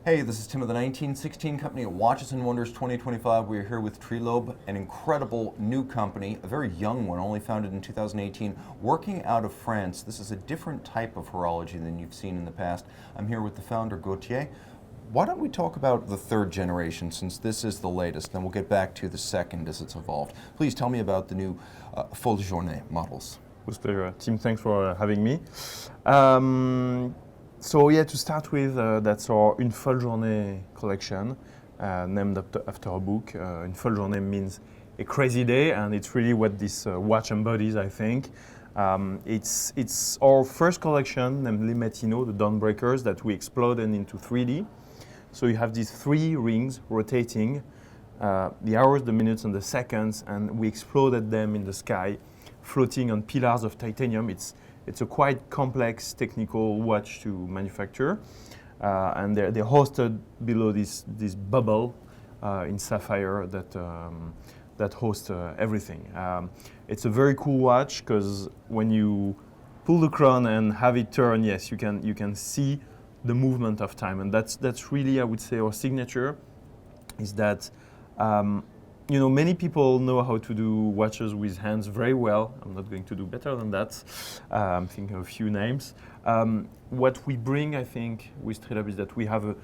Hey, this is Tim of the 1916 Company at Watches and Wonders 2025. We are here with Trilobe, an incredible new company, a very young one, only founded in 2018, working out of France. This is a different type of horology than you've seen in the past. I'm here with the founder, Gautier. Why don't we talk about the third generation, since this is the latest, then we'll get back to the second as it's evolved. Please tell me about the new Folle Journée models. With pleasure. Tim, thanks for having me. So yeah, to start with, that's our Une Folle Journée collection, named after a book. Une Folle Journée means a crazy day, and it's really what this watch embodies, I think. It's our first collection, named Les Matinaux, the Dawnbreakers, that we exploded into 3D. So you have these three rings rotating, the hours, the minutes, and the seconds, and we exploded them in the sky, floating on pillars of titanium. It's a quite complex technical watch to manufacture, and they're hosted below this bubble in sapphire that hosts everything. It's a very cool watch because when you pull the crown and have it turn, yes, you can see the movement of time, and that's really, I would say, our signature. Is that many people know how to do watches with hands very well. I'm not going to do better than that. I'm thinking of a few names. What we bring, I think, with Trilobe is that we have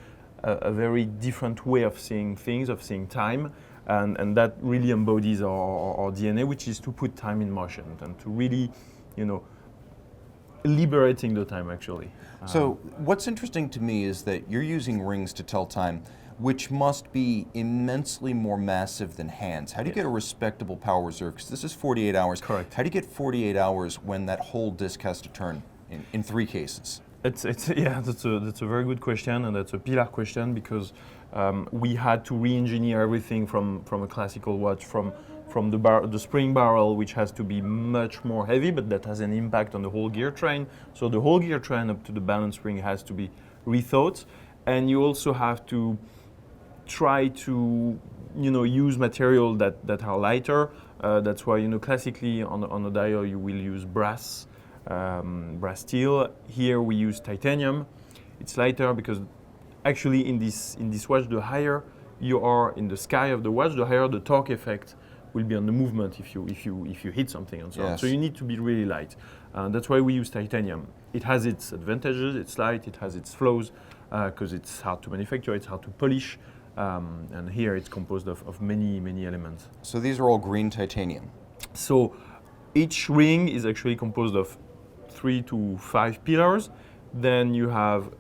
a very different way of seeing things, of seeing time, and that really embodies our DNA, which is to put time in motion and to really, liberating the time, actually. So what's interesting to me is that you're using rings to tell time, which must be immensely more massive than hands. How do you get a respectable power reserve? Because this is 48 hours. Correct. How do you get 48 hours when that whole disc has to turn in three cases? That's a very good question, and that's a pillar question, because we had to re-engineer everything from a classical watch, from the spring barrel, which has to be much more heavy, but that has an impact on the whole gear train. So the whole gear train up to the balance spring has to be rethought, and you also have to try to use material that are lighter. That's why classically on a dial you will use brass steel. Here we use titanium. It's lighter because actually in this watch, the higher you are in the sky of the watch, the higher the torque effect will be on the movement if you hit something and so on. Yes. So you need to be really light. That's why we use titanium. It has its advantages. It's light. It has its flaws because it's hard to manufacture. It's hard to polish. And here it's composed of many elements. So these are all green titanium. So each ring is actually composed of 3 to 5 pillars. Then you have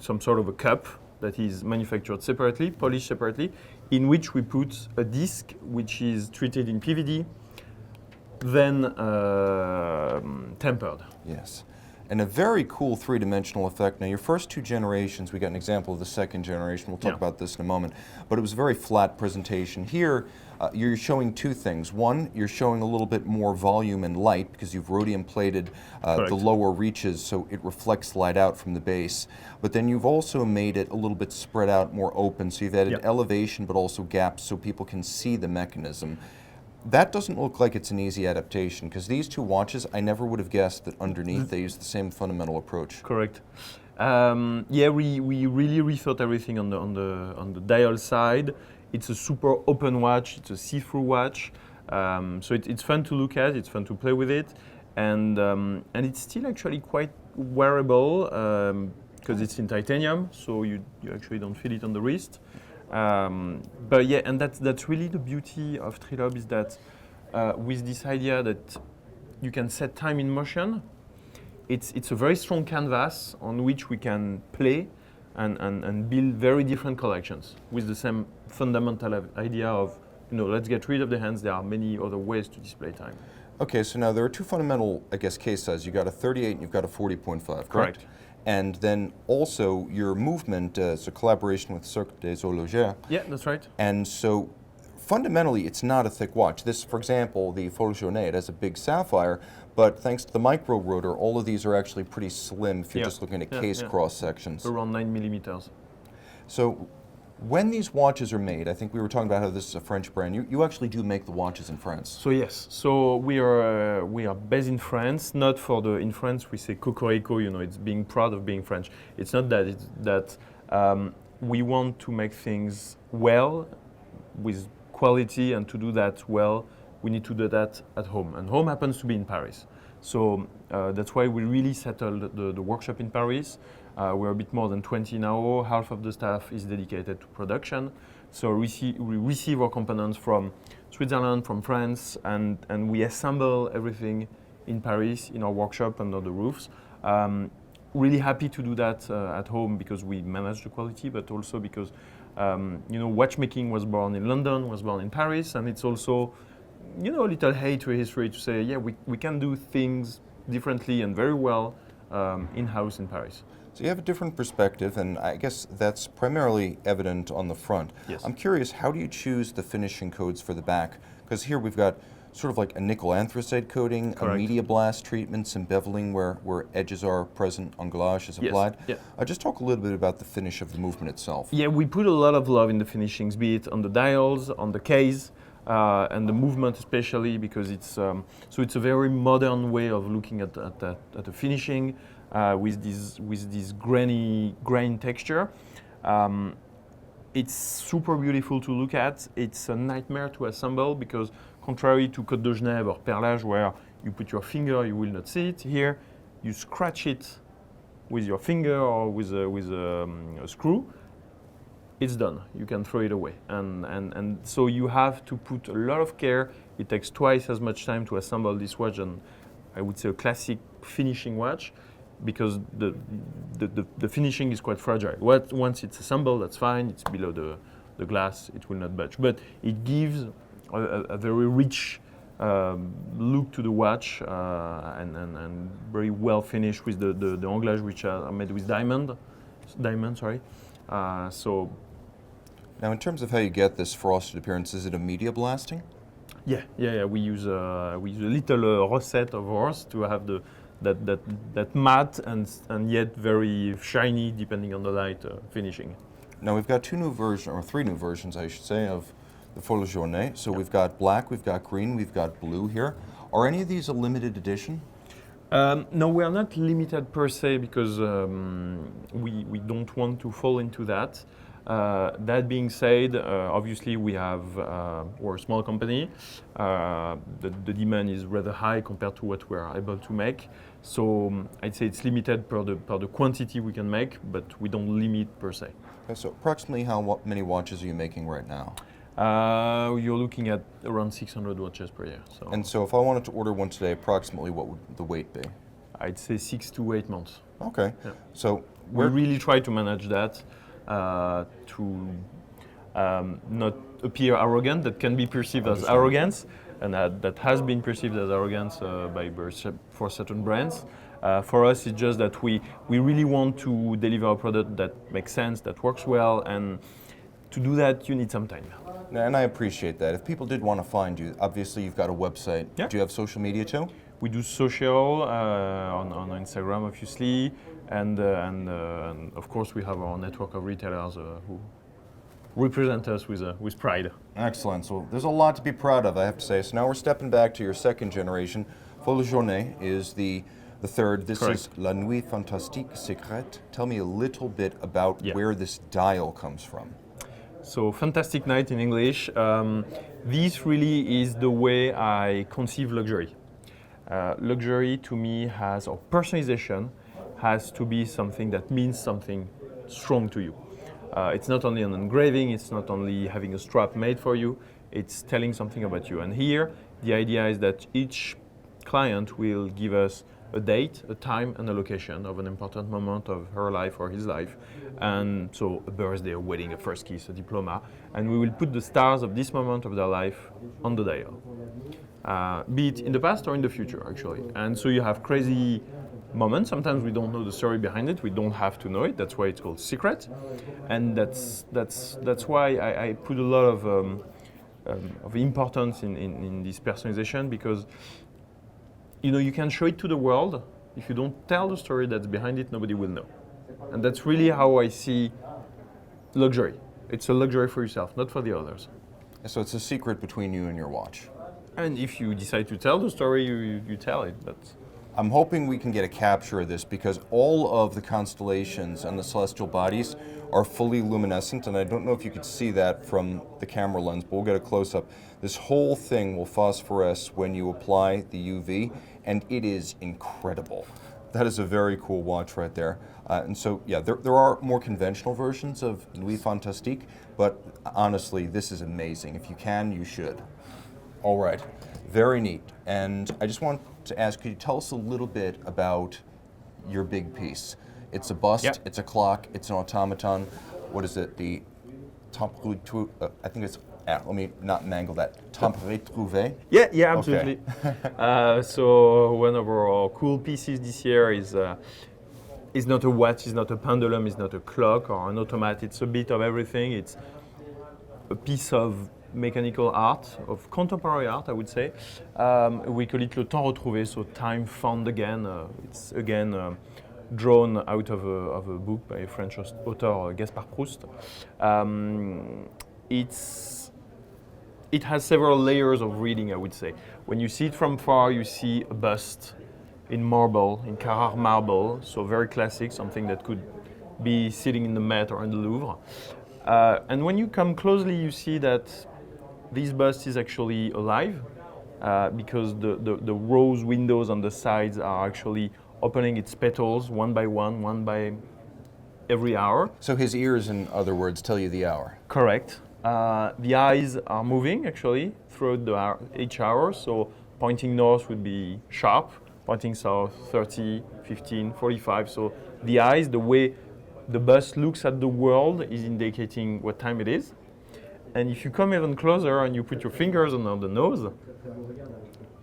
some sort of a cup that is manufactured separately, polished separately, in which we put a disc which is treated in PVD, then tempered. Yes. And a very cool three-dimensional effect. Now, your first two generations, we got an example of the second generation. We'll talk about this in a moment. But it was a very flat presentation. Here, you're showing two things. One, you're showing a little bit more volume and light because you've rhodium plated the lower reaches so it reflects light out from the base. But then you've also made it a little bit spread out, more open. So you've added elevation but also gaps so people can see the mechanism. That doesn't look like it's an easy adaptation, because these two watches, I never would have guessed that underneath they use the same fundamental approach. Correct. We really rethought everything on the dial side. It's a super open watch. It's a see-through watch, so it's fun to look at. It's fun to play with it, and it's still actually quite wearable because it's in titanium, so you actually don't feel it on the wrist. But yeah, and that's really the beauty of Trilobe, is that with this idea that you can set time in motion, it's a very strong canvas on which we can play and build very different collections with the same fundamental idea of, let's get rid of the hands. There are many other ways to display time. Okay, so now there are two fundamental, case sizes. You've got a 38 and you've got a 40.5, correct? And then also your movement is a collaboration with Cirque des Horlogers. Yeah, that's right. And so fundamentally it's not a thick watch. This, for example, the Folle Journée, it has a big sapphire, but thanks to the micro rotor, all of these are actually pretty slim if you're just looking at case cross sections. Around 9 millimeters. So when these watches are made, I think we were talking about how this is a French brand. You actually do make the watches in France. So yes, so we are based in France. Not for the in France we say cocorico. It's being proud of being French. It's not that. It's that we want to make things well, with quality, and to do that well, we need to do that at home. And home happens to be in Paris. So that's why we really settled the workshop in Paris. We're a bit more than 20 now. Half of the staff is dedicated to production. So we receive our components from Switzerland, from France, and we assemble everything in Paris in our workshop under the roofs. Really happy to do that at home because we manage the quality, but also because watchmaking was born in London, was born in Paris, and it's also a little history to say, yeah, we can do things differently and very well in-house in Paris. So you have a different perspective, and I guess that's primarily evident on the front. Yes. I'm curious, how do you choose the finishing codes for the back? Because here we've got sort of like a nickel anthracite coating, Correct. a media blast treatment, some beveling where edges are present, angulage is applied. Yes. Yeah. Just talk a little bit about the finish of the movement itself. Yeah, we put a lot of love in the finishings, be it on the dials, on the case, and the movement especially, because it's a very modern way of looking at the finishing with this grain texture. It's super beautiful to look at. It's a nightmare to assemble because, contrary to Côte de Genève or perlage, where you put your finger, you will not see it. Here, you scratch it with your finger or with a screw. It's done. You can throw it away, and so you have to put a lot of care. It takes twice as much time to assemble this watch than, I would say, a classic finishing watch, because the finishing is quite fragile. Once it's assembled, that's fine. It's below the glass. It will not budge. But it gives a very rich look to the watch and very well finished with the anglages, which are made with diamond. So. Now, in terms of how you get this frosted appearance, is it a media blasting? Yeah. We use a little rosette of ours to have that matte and yet very shiny, depending on the light, finishing. Now we've got three new versions, I should say, of the Folle Journée. So we've got black, we've got green, we've got blue here. Are any of these a limited edition? No, we are not limited per se, because we don't want to fall into that. That being said, obviously we're a small company. The demand is rather high compared to what we're able to make. So I'd say it's limited per the quantity we can make, but we don't limit per se. Okay, so approximately how many watches are you making right now? You're looking at around 600 watches per year. So. And so if I wanted to order one today, approximately what would the wait be? I'd say 6 to 8 months. Okay. Yeah. So we really try to manage that. To not appear arrogant. That can be perceived as arrogance, and that has been perceived as arrogance for certain brands. For us, it's just that we really want to deliver a product that makes sense, that works well, and to do that, you need some time. And I appreciate that. If people did want to find you, obviously you've got a website. Yeah. Do you have social media too? We do social on Instagram, obviously, and of course we have our network of retailers who represent us with pride. Excellent. So there's a lot to be proud of, I have to say. So now we're stepping back to your second generation. Folle Journée is the third. This Correct. is La Nuit Fantastique Secret. Tell me a little bit about where this dial comes from. So fantastic night in English. This really is the way I conceive luxury. Luxury to me or personalization has to be something that means something strong to you. It's not only an engraving, it's not only having a strap made for you, it's telling something about you. And here, the idea is that each client will give us a date, a time, and a location of an important moment of her life or his life. And so a birthday, a wedding, a first kiss, a diploma. And we will put the stars of this moment of their life on the dial. Be it in the past or in the future, actually. And so you have crazy moments. Sometimes we don't know the story behind it. We don't have to know it. That's why it's called secret. And that's why I put a lot of importance in this personalization, because you can show it to the world. If you don't tell the story that's behind it, nobody will know. And that's really how I see luxury. It's a luxury for yourself, not for the others. So it's a secret between you and your watch. And if you decide to tell the story, you tell it. But I'm hoping we can get a capture of this, because all of the constellations and the celestial bodies are fully luminescent, and I don't know if you could see that from the camera lens, but we'll get a close-up. This whole thing will phosphoresce when you apply the UV, and it is incredible. That is a very cool watch right there. And so, yeah, there are more conventional versions of Nuit Fantastique, but honestly, this is amazing. If you can, you should. All right, very neat. And I just want to ask, could you tell us a little bit about your big piece? It's a bust, Yep. it's a clock, it's an automaton. What is it? The Temps Retrouvé, I think it's, let me not mangle that. Temps Retrouvé? Yeah, absolutely. So one of our cool pieces this year is not a watch, it's not a pendulum, it's not a clock or an automat. It's a bit of everything. It's a piece of mechanical art, of contemporary art, I would say. We call it le Temps Retrouvé, so time found again. It's again drawn out of a book by a French author, Gaspard Proust. It has several layers of reading, I would say. When you see it from far, you see a bust in marble, in Carrare marble, so very classic, something that could be sitting in the Met or in the Louvre. And when you come closely, you see that this bust is actually alive, because the rose windows on the sides are actually opening its petals one by every hour. So his ears, in other words, tell you the hour. Correct. The eyes are moving actually throughout each hour, so pointing north would be sharp, pointing south 30, 15, 45. So the eyes, the way the bust looks at the world is indicating what time it is. And if you come even closer and you put your fingers on the nose,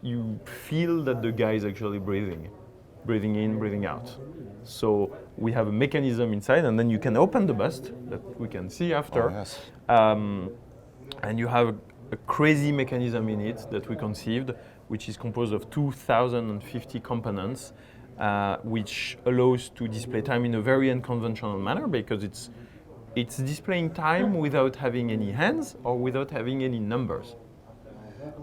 you feel that the guy is actually breathing in, breathing out. So we have a mechanism inside, and then you can open the bust that we can see after. Oh, yes. And you have a crazy mechanism in it that we conceived, which is composed of 2,050 components, which allows to display time in a very unconventional manner, because it's displaying time without having any hands or without having any numbers,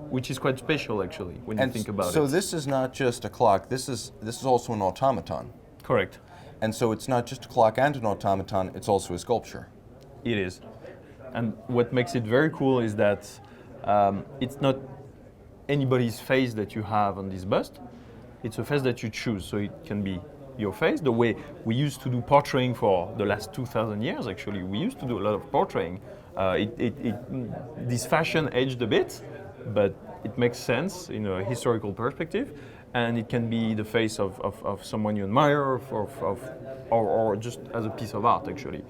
which is quite special actually when you think about it. So this is not just a clock. This is also an automaton. Correct. And so it's not just a clock and an automaton. It's also a sculpture. It is. And what makes it very cool is that it's not anybody's face that you have on this bust. It's a face that you choose. So it can be your face, the way we used to do portraiting for the last 2,000 years, actually. We used to do a lot of portraiting. This fashion aged a bit, but it makes sense in a historical perspective. And it can be the face of someone you admire or just as a piece of art, actually.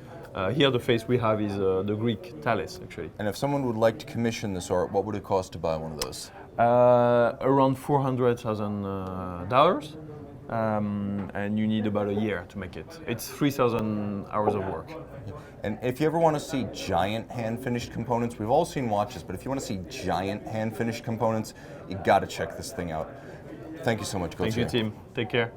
Here the face we have is the Greek Thales, actually. And if someone would like to commission this art, what would it cost to buy one of those? Around $400,000, and you need about a year to make it. It's 3,000 hours of work. And if you ever want to see giant hand-finished components, we've all seen watches, but if you want to see giant hand-finished components, you got to check this thing out. Thank you so much, Gautier. Thank you, team. Take care.